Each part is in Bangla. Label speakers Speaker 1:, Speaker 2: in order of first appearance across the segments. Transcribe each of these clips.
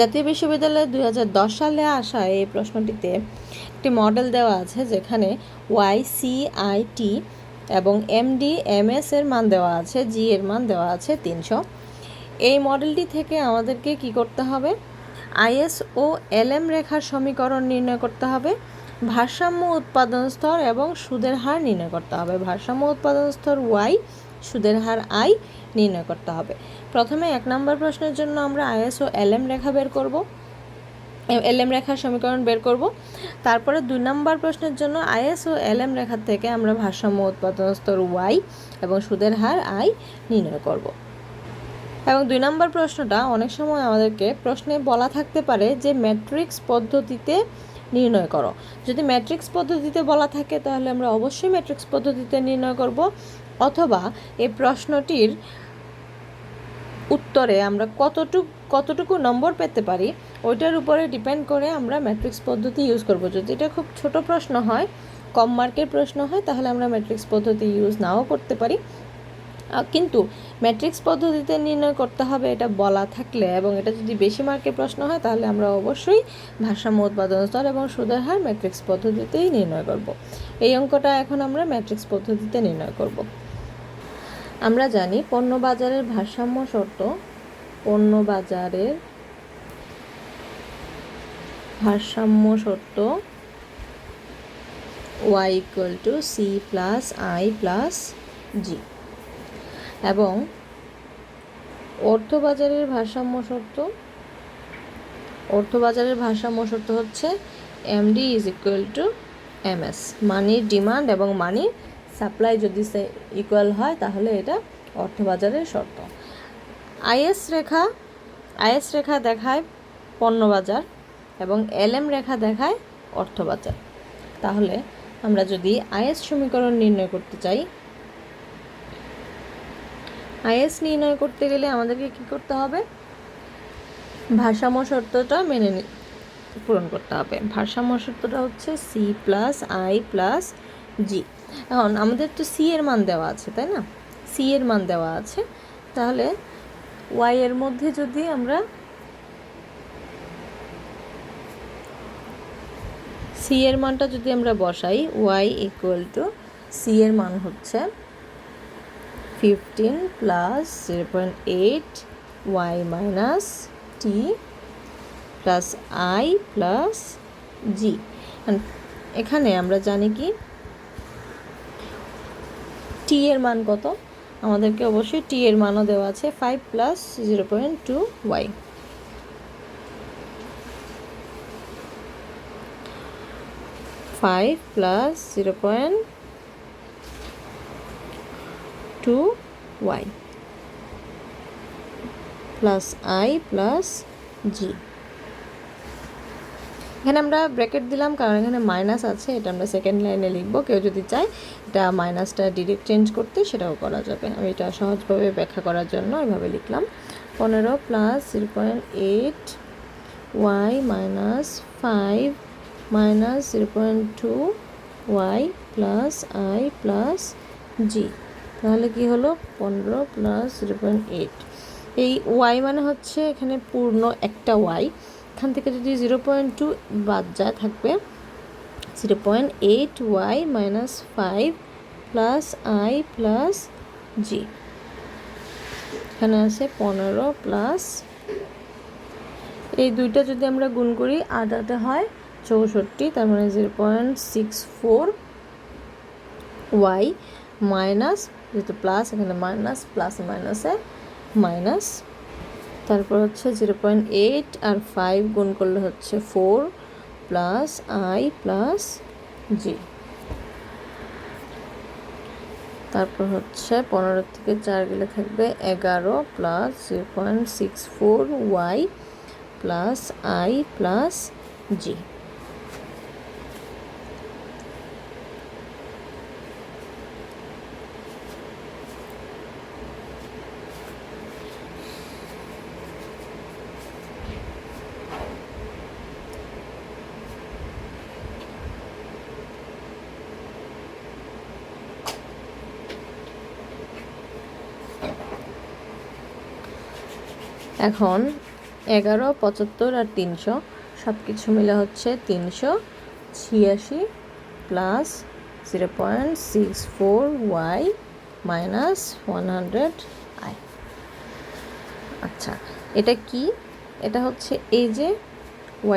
Speaker 1: জাতীয় বিশ্ববিদ্যালয়ে 2010 সালে আসা এই প্রশ্নটিতে একটি মডেল দেওয়া আছে যেখানে ওয়াই, সি, আই, টি এবং এমডি, এমএস এর মান দেওয়া আছে, জি এর মান দেওয়া আছে 300। এই মডেলটি থেকে আমাদেরকে কি করতে হবে? আইএস ও এলএম রেখার সমীকরণ নির্ণয় করতে হবে, ভারসাম্য উৎপাদন স্তর এবং সুদের হার নির্ণয় করতে হবে। ভারসাম্য উৎপাদন স্তর ওয়াই, সুদের হার আই নির্ণয় করতে হবে। প্রথমে 1 নম্বর প্রশ্নের জন্য আমরা আইএস ও এলএম রেখা বের করব, এলএম রেখার সমীকরণ বের করব। তারপরে 2 নম্বর প্রশ্নের জন্য আইএস ও এলএম রেখা থেকে আমরা ভারসাম্য উৎপাদন স্তর ওয়াই এবং সুদের হার আই নির্ণয় করব। এবং 2 নম্বর প্রশ্নটা অনেক সময় আমাদেরকে প্রশ্নে বলা থাকতে পারে যে ম্যাট্রিক্স পদ্ধতিতে নির্ণয় করো। যদি ম্যাট্রিক্স পদ্ধতিতে বলা থাকে তাহলে আমরা অবশ্যই ম্যাট্রিক্স পদ্ধতিতে নির্ণয় করব, অথবা এই প্রশ্নটির উত্তরে আমরা কতটুকু নম্বর পেতে পারি ওইটার উপরে ডিপেন্ড করে আমরা ম্যাট্রিক্স পদ্ধতি ইউজ করব। যদি এটা খুব ছোট প্রশ্ন হয়, কম মার্কের প্রশ্ন হয়, তাহলে আমরা ম্যাট্রিক্স পদ্ধতি ইউজ নাও করতে পারি। কিন্তু ম্যাট্রিক্স পদ্ধতিতে নির্ণয় করতে হবে এটা বলা থাকলে এবং এটা যদি বেশি মার্কের প্রশ্ন হয় তাহলে আমরা অবশ্যই ভারসাম্য উৎপাদন স্তর এবং সুদের হার ম্যাট্রিক্স পদ্ধতিতেই নির্ণয় করব। এই অঙ্কটা এখন আমরা ম্যাট্রিক্স পদ্ধতিতে নির্ণয় করব। আমরা জানি পণ্য বাজারের ভারসাম্য শর্ত, পণ্য বাজারের ভারসাম্য শর্ত y = c + i + g, এবং অর্থবাজারের ভারসাম্য শর্ত হচ্ছে MD = MS, মানির ডিমান্ড এবং মানির সাপ্লাই যদি ইকুয়াল হয় তাহলে এটা অর্থবাজারের শর্ত। আইএস রেখা দেখায় পণ্যবাজার এবং এলএম রেখা দেখায় অর্থবাজার। তাহলে আমরা যদি আইএস সমীকরণ নির্ণয় করতে চাই, আইএস নির্ণয় করতে গেলে আমাদেরকে কি করতে হবে? ভারসাম্য শর্তটা পূরণ করতে হবে। ভারসাম্য শর্তটা হচ্ছে c + i + g। এখন আমাদের তো c এর মান দেওয়া আছে, তাই না? c এর মান দেওয়া আছে, তাহলে y এর মধ্যে যদি আমরা c এর মানটা যদি আমরা বসাই, y = c এর মান হচ্ছে 15 + 0.8 y - t + i + g। এখানে আমরা জানি কি t এর মান কত? আমাদেরকে অবশ্যই t এর মানও দেওয়া আছে, 5 + 0.2 y। Five + 0.2 y + i + g। এখানে আমরা ব্র্যাকেট দিলাম কারণ এখানে মাইনাস আছে, এটা আমরা সেকেন্ড লাইনে লিখব। কেউ যদি চায় এটা মাইনাসটা ডিরেক্ট চেঞ্জ করতে সেটাও করা যাবে। আমি এটা সহজভাবে ব্যাখ্যা করার জন্য এভাবে লিখলাম। 15 + 0.8 y - 5 - 0.2 y + i + g। তাহলে কি হলো? 15 + 0.8। এই y মানে হচ্ছে এখানে পূর্ণ একটা y, এখান থেকে যদি 0.2 বাদ যায় থাকবে 0.8 y - 5 + i + g। এখানে আছে 15 প্লাস, এই দুইটা যদি আমরা গুণ করি 8 হয় 64, তার মানে 0.64 y মাইনাস, যেহেতু প্লাস এখানে মাইনাস, প্লাস মাইনাসে মাইনাস, তারপর হচ্ছে 0.8 আর 5 গুণ করলে হচ্ছে 4 + i + g। তারপর হচ্ছে 15 থেকে 4 গেলে থাকবে 11 + 0.64 y + i + g। এখন 11, 75 আর 300 সব কিছু মিলে হচ্ছে 386 প্লাস 0.64y মাইনাস 100i। আচ্ছা, এটা কি? এটা হচ্ছে এই যে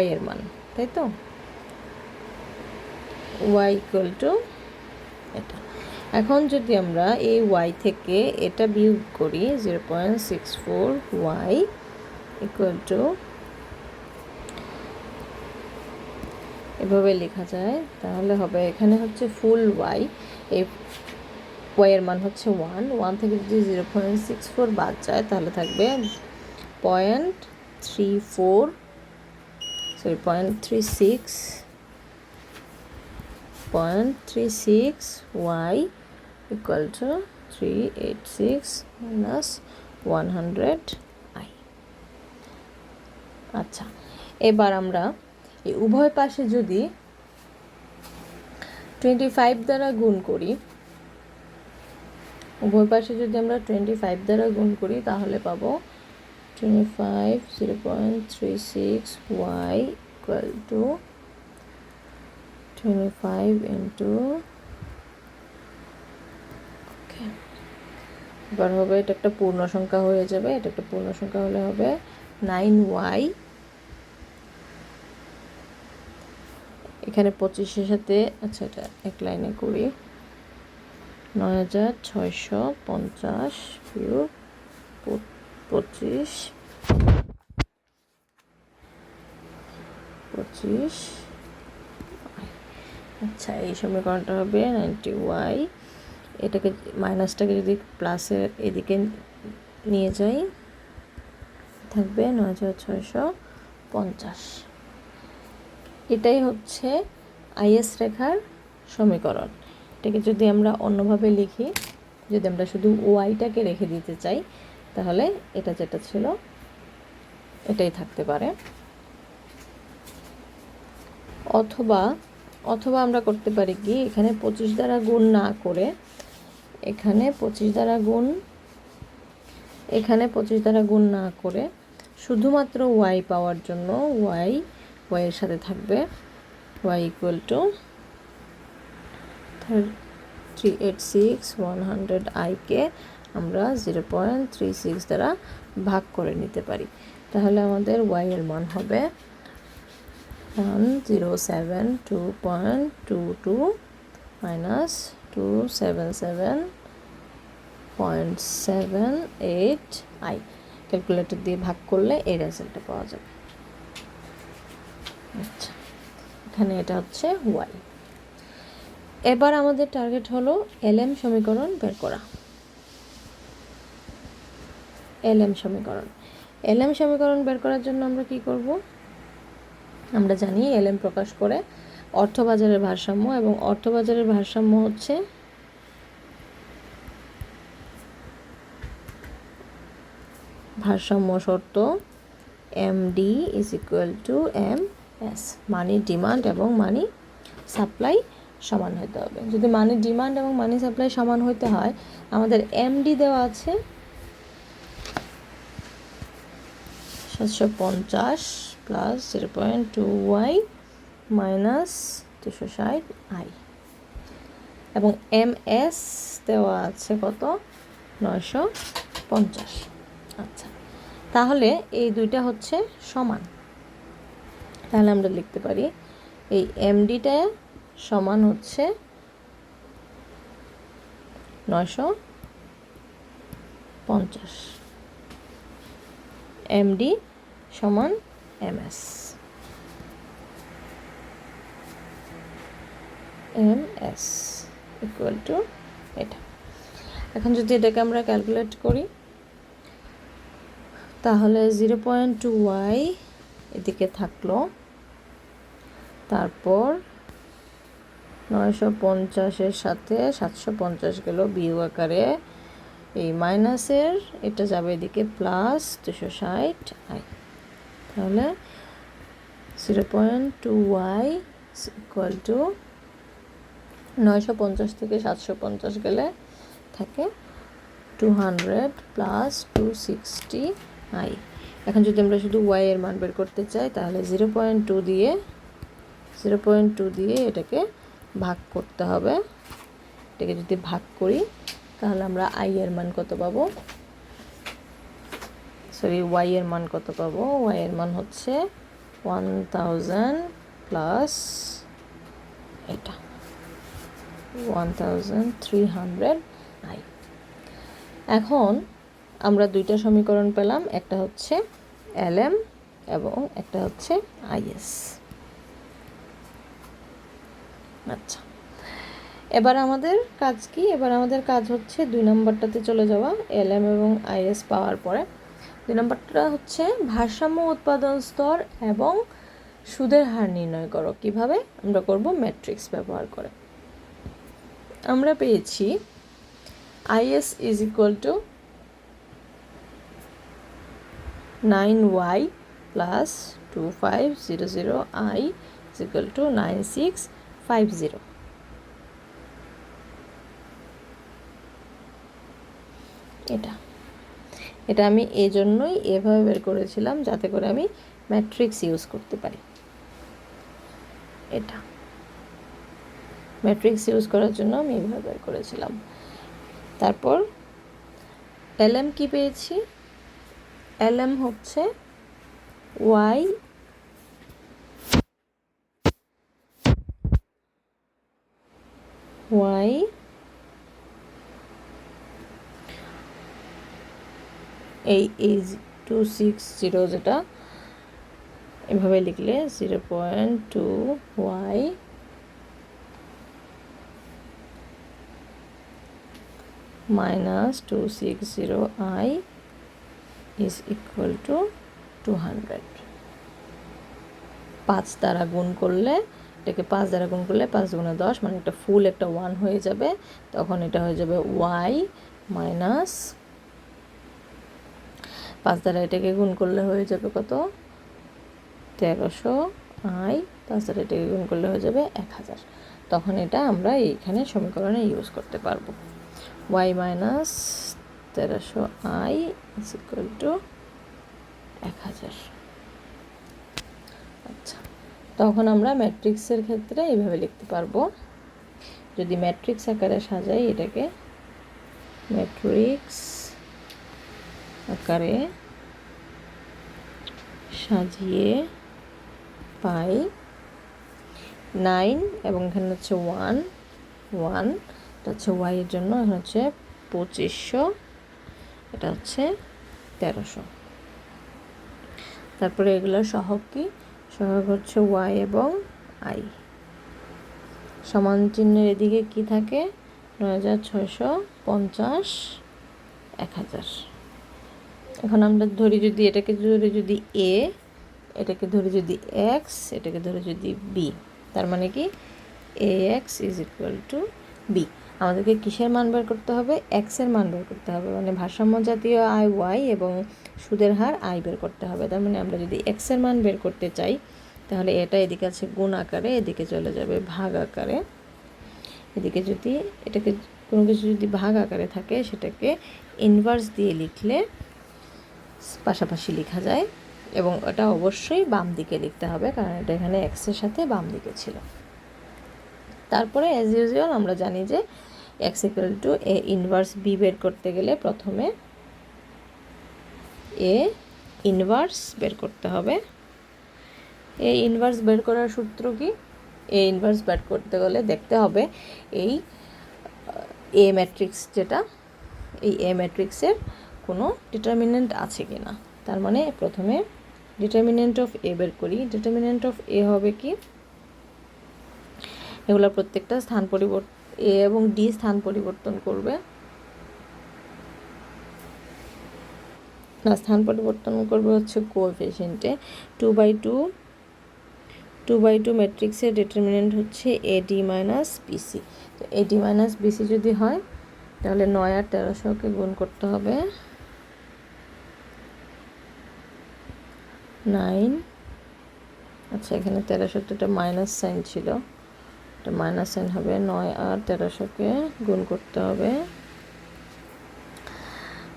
Speaker 1: y এর মান, তাই তো? y ইকুয়াল টু এটা। এখন যদি আমরা এই y থেকে এটা বিয়োগ করি 0.64y ইকুয়াল টু, এভাবে লেখা যায়, তাহলে হবে এখানে হচ্ছে ফুল y, এই y এর মান হচ্ছে 1 থেকে যদি 0.64 বাদ যায় তাহলে থাকবে 0.36y equal to 386 minus 100i। আচ্ছা, এবার আমরা এই উভয় পাশে যদি 25 দ্বারা গুণ করি, উভয় পাশে যদি আমরা 25 দ্বারা গুণ করি তাহলে পাবো 25 0.36y equal to 25 into এবার হবে, এটা একটা পূর্ণ সংখ্যা হয়ে যাবে, এটা একটা পূর্ণ সংখ্যা হলে হবে 9y, এখানে 25-এর সাথে, আচ্ছা এটা এক লাইনে করি, 9650 বিয়োগ 25, আচ্ছা এই সমীকরণটা হবে 90y, এটাকে মাইনাসটাকে যদি প্লাসের এদিকে নিয়ে যাই থাকবে 9650। এটাই হচ্ছে আইএস রেখার সমীকরণ। এটাকে যদি আমরা অন্যভাবে লিখি, যদি আমরা শুধু ওয়াইটাকে রেখে দিতে চাই তাহলে এটা যেটা ছিল এটাই থাকতে পারে, অথবা আমরা করতে পারি কি, এখানে 25 দ্বারা গুণ না করে এখানে 25 দ্বারা গুণ না করে শুধুমাত্র y পাওয়ার জন্য y এর সাথে থাকবে y ইকুয়াল টু 386 100i কে আমরা 0.36 দ্বারা ভাগ করে নিতে পারি, তাহলে আমাদের y এর মান হবে 107.22 মাইনাস 277.78i। ক্যালকুলেটর দিয়ে ভাগ করলে এই রেজাল্টটা পাওয়া যাবে। আচ্ছা, এখানে এটা হচ্ছে y। এবার আমাদের টার্গেট হলো এলএম সমীকরণ বের করা। এলএম সমীকরণ বের করার জন্য আমরা কি করব? আমরা জানি এলএম প্রকাশ করে অর্থবাজারের ভারসাম্য, এবং অর্থবাজারের ভারসাম্য হচ্ছে ভারসাম্য শর্ত MD is equal two MS, money demand এবং মানি সাপ্লাই সমান হতে হবে। যদি মানি ডিমান্ড এবং মানি সাপ্লাই সমান হতে হয়, আমাদের এমডি দেওয়া আছে 750 প্লাস 0.2y মাইনাস 260i, এবং এমএস দেওয়া আছে কত? 950। আচ্ছা, তাহলে এই দুইটা হচ্ছে সমান, তাহলে আমরা লিখতে পারি এই এমডিটা সমান হচ্ছে 950, এমডি সমান এমএস ইকুয়াল টু এটা। এখন যদি এটাকে আমরা ক্যালকুলেট করি তাহলে 0.2y এদিকে থাকলো, তারপর 950-এর সাথে 750 গেল বিয়োগ আকারে, এই মাইনাসের এটা যাবে এদিকে প্লাস 260i, তাহলে 0.2y ইকুয়াল টু 950 থেকে 750 গেলে থাকে 200 প্লাস 260i। এখন যদি আমরা শুধু ওয়াই এর মান বের করতে চাই তাহলে 0.2 দিয়ে এটাকে ভাগ করতে হবে। এটাকে যদি ভাগ করি তাহলে আমরা আই এর মান কত পাবো, সরি ওয়াই এর মান কত পাবো। ওয়াই এর মান হচ্ছে 1000 প্লাস এটা 1300 আই। এখন আমরা দুইটা সমীকরণ পেলাম, একটা হচ্ছে এলএম এবং একটা হচ্ছে আইএস। আচ্ছা, এবার আমাদের কাজ কি? এবার আমাদের কাজ হচ্ছে 2 নম্বরটাতে চলে যাওয়া। এলএম এবং আইএস পাওয়ার পরে 2 নম্বরটা হচ্ছে ভারসাম্য উৎপাদন স্তর এবং সুদের হার নির্ণয় করো। কিভাবে আমরা করব? ম্যাট্রিক্স ব্যবহার করে। আমরা পেয়েছি is is equal two 9y plus 2500 i is equal to 9650। এটা আমি এই জন্যই এভাবে বের করেছিলাম যাতে করে আমি ম্যাট্রিক্স ইউজ করতে পারি। এটা ম্যাট্রিক্স ইউজ করার জন্য আমি এভাবে বের করেছিলাম। তারপর এলএম কি পেয়েছি? এলএম হচ্ছে ওয়াই এই 260 যেটা এভাবে লিখলে 0.2y minus 260i is equal to 200। 5 দ্বারা গুণ করলে, এটাকে 5 দ্বারা গুণ করলে 5 গুণে 10 মানে একটা ফুল একটা 1 হয়ে যাবে। তখন এটা হয়ে যাবে y মাইনাস 5 দ্বারা এটাকে গুণ করলে হয়ে যাবে কত? 1300 i। 5 দ্বারা এটাকে গুণ করলে হয়ে যাবে 1000। তখন এটা আমরা এইখানে সমীকরণে ইউজ করতে পারবো। y minus 1300 i is equal to 1000। আচ্ছা, তখন আমরা ম্যাট্রিক্সের ক্ষেত্রে এইভাবে লিখতে পারবো। যদি ম্যাট্রিক্স আকারে সাজাই, এটাকে ম্যাট্রিক্স আকারে সাজিয়ে পাই 9 এবং এখানে হচ্ছে 1 এটা হচ্ছে ওয়াই এর জন্য, এখানে হচ্ছে 2500, এটা হচ্ছে 1300। তারপরে এগুলোর সহগ কি? সহগ হচ্ছে ওয়াই এবং আই। সমান চিহ্নের এদিকে কি থাকে? 9650 1000। এখন আমরা ধরি যদি এটাকে ধরি যদি এ, এটাকে ধরি যদি এক্স, এটাকে ধরি যদি বি, তার মানে কি A X is equal to B. আমাদেরকে কিসের মান বের করতে হবে? এক্স এর মান বের করতে হবে, মানে ভারসাম্য জাতীয় আয় ওয়াই এবং সুদের হার আই বের করতে হবে। তার মানে আমরা যদি এক্স এর মান বের করতে চাই তাহলে এটা এদিকে আছে গুণ আকারে, এদিকে চলে যাবে ভাগ আকারে। এদিকে যদি এটাকে কোনো কিছু যদি ভাগ আকারে থাকে সেটাকে ইনভার্স দিয়ে লিখলে পাশাপাশি লেখা যায়, এবং এটা অবশ্যই বাম দিকে লিখতে হবে কারণ এটা এখানে এক্সের সাথে বাম দিকে ছিল। তারপরে অ্যাজ ইউজুয়াল আমরা জানি যে x equal to a inverse b বের করতে গেলে প্রথমে এ ইনভার্স বের করতে হবে। এ ইনভার্স বের করার সূত্র কি? এ ইনভার্স বের করতে গেলে দেখতে হবে এই এ ম্যাট্রিক্স যেটা, এই এ ম্যাট্রিক্সের কোনো ডিটারমিনেন্ট আছে কি না। তার মানে প্রথমে ডিটারমিনেন্ট অফ এ বের করি। ডিটারমিনেন্ট অফ এ হবে কি? এগুলো প্রত্যেকটা স্থান পরিবর্তন, এ এবং ডি স্থান পরিবর্তন করবে, না স্থান পরিবর্তন করবে হচ্ছে কোএফিসিয়েন্টে। 2/2 ম্যাট্রিক্সের ডিটারমিনেন্ট হচ্ছে এডি মাইনাস বিসি। তো এডি মাইনাস বিসি যদি হয় তাহলে 9 আর 1300কে গুণ করতে হবে 9। আচ্ছা, এখানে 1300টা মাইনাস সাইন ছিল, এটা মাইনাস সাইন হবে। 9 আর 1300কে গুণ করতে হবে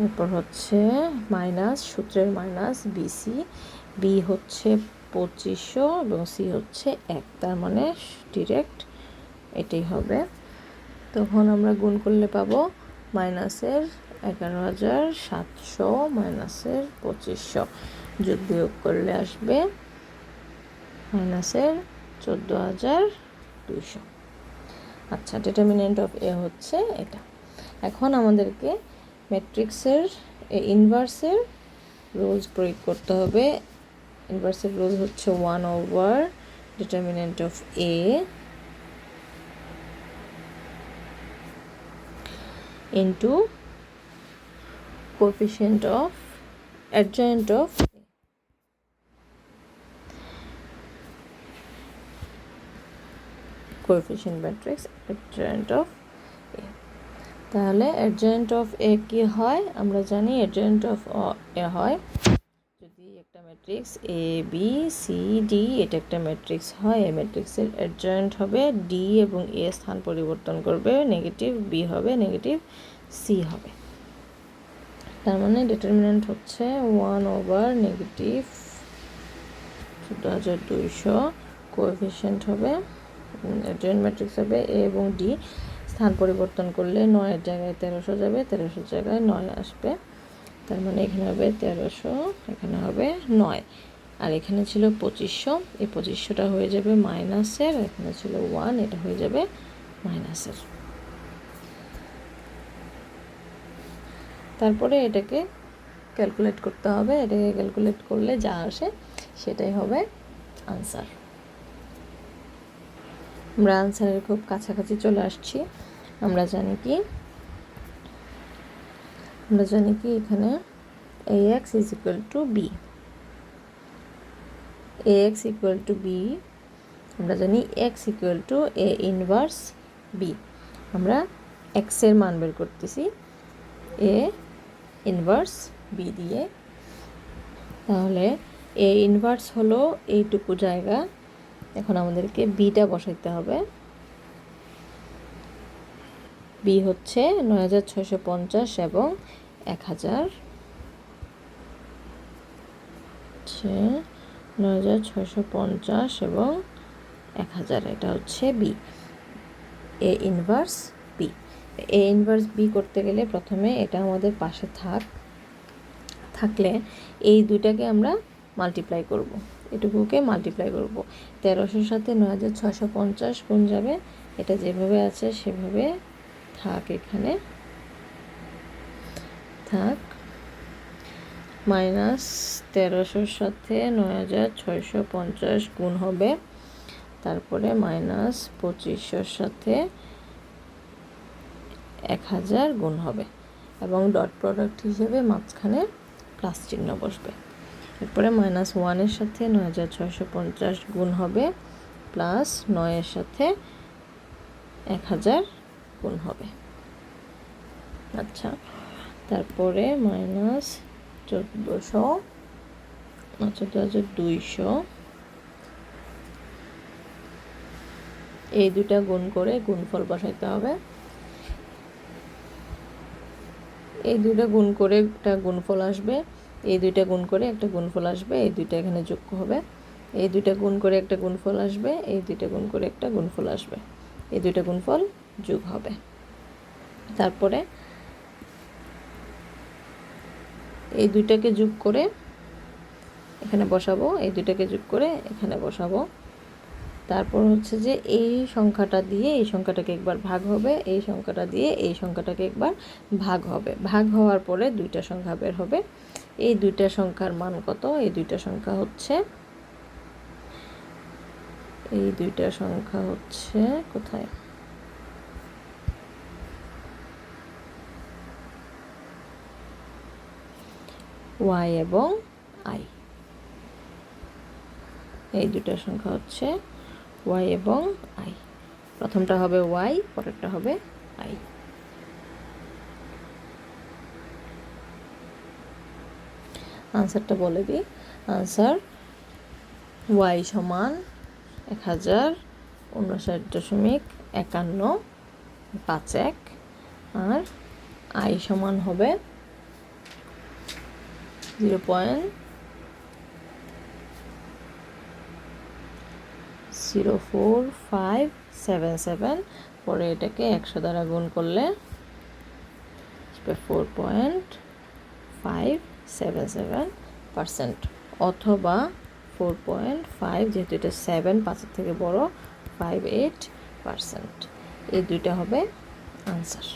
Speaker 1: এরপর হচ্ছে মাইনাস, সূত্রের মাইনাস বিসি, বি হচ্ছে 2500 এবং সি হচ্ছে 1, তার মানে ডিরেক্ট এটাই হবে। তখন আমরা গুণ করলে পাবো মাইনাসের 11,700 মাইনাসের 2500, যোগ বিয়োগ করলে আসবে মাইনাসের 14,200। আচ্ছা, ডিটারমিনেন্ট অফ এ হচ্ছে এটা। এখন আমাদেরকে ম্যাট্রিক্সের ইনভার্সের রুলস প্রয়োগ করতে হবে। ইনভার্সের রুল হচ্ছে 1/, determinant of A into coefficient of adjoint of coefficient matrix adjoint of A. তাহলে অ্যাডজয়েন্ট অফ এ কি হয় আমরা জানি। অ্যাডজয়েন্ট অফ এ হয় যদি একটা matrix A B C D, এটা একটা ম্যাট্রিক্স হয়, এই ম্যাট্রিক্সের অ্যাডজয়েন্ট হবে ডি এবং এ স্থান পরিবর্তন করবে, নেগেটিভ বি হবে, নেগেটিভ সি হবে। তার মানে ডিটারমিনেন্ট হচ্ছে 1/, নেগেটিভ 14,200, কোএফিসিয়েন্ট হবে অ্যাডজয়েন্ট ম্যাট্রিক্স হবে এ এবং ডি, স্থান পরিবর্তন করলে 9-এর জায়গায় 1300 যাবে, 1300 জায়গায় 9 আসবে, তার মানে এখানে হবে 1300, এখানে হবে 9, আর এখানে ছিল 2500, এই 2500টা হয়ে যাবে মাইনাসের, এখানে ছিল 1, এটা হয়ে যাবে মাইনাসের। তারপরে এটাকে ক্যালকুলেট করতে হবে, এটাকে ক্যালকুলেট করলে যা আসে সেটাই হবে আনসার। আমরা আনসারের খুব কাছাকাছি চলে আসছি। আমরা জানি কি এখানে ax is equal to b, ax equal to b, আমরা জানি x equal to a inverse b। আমরা x এর মান বের করতেছি a ইনভার্স b দিয়ে। তাহলে a ইনভার্স হলো এইটুকু জায়গা, এখন আমাদেরকে বিটা বসাইতে হবে। বি হচ্ছে 9,650 এবং 1000, 9,650 এবং 1000, এটা হচ্ছে বি, এ ইনভার্স বি। এ ইনভার্স বি করতে গেলে প্রথমে এটা আমাদের পাশে থাকলে এই দুইটাকে আমরা মাল্টিপ্লাই করব, এটুকুকে মাল্টিপ্লাই করব। 1300-র সাথে 9,650 গুণ যাবে, এটা যেভাবে আছে সেভাবে থাক, এখানে থাক। মাইনাস 1300-র সাথে 9,650 গুণ হবে, তারপরে মাইনাস 2500-র সাথে 1000 গুণ হবে, এবং ডট প্রোডাক্ট হিসেবে মাঝখানে প্লাস চিহ্ন বসবে। এরপরে -1-এর সাথে 9,650 গুণ হবে, প্লাস 9-এর সাথে 1000 গুণ হবে। আচ্ছা, তারপরে -14,200 এই দুটা গুণ করে গুণফল বসাইতে হবে। এই দুইটা গুণ করে একটা গুণফল আসবে, এই দুইটা গুণ করে একটা গুণফল আসবে, এই দুইটা এখানে যোগ হবে, এই দুইটা গুণ করে একটা গুণফল আসবে, এই দুইটা গুণ করে একটা গুণফল আসবে, এই দুইটা গুণফল যোগ হবে। তারপরে এই দুইটাকে যোগ করে এখানে বসাবো, এই দুইটাকে যোগ করে এখানে বসাবো। তারপর হচ্ছে যে এই সংখ্যাটা দিয়ে এই সংখ্যাটাকে একবার ভাগ হবে, এই সংখ্যাটা দিয়ে এই সংখ্যাটাকে একবার ভাগ হবে, ভাগ হওয়ার পরে দুইটা সংখ্যা বের হবে। এই দুইটা সংখ্যার মান কত? এই দুইটা সংখ্যা হচ্ছে কোথায়? y এবং i। এই দুইটা সংখ্যা হচ্ছে y এবং i। প্রথমটা হবে y, পরেরটা হবে i। আনসারটা বলে দিই। আনসার y সমান 1059.51, আর i সমান হবে 0.04577, পরে এটাকে 100 দ্বারা গুণ করলে 4.577%, অথবা 4.5, যেহেতু এটা 7 5-এর থেকে বড়, 58%। এই দুইটা হবে আনসার।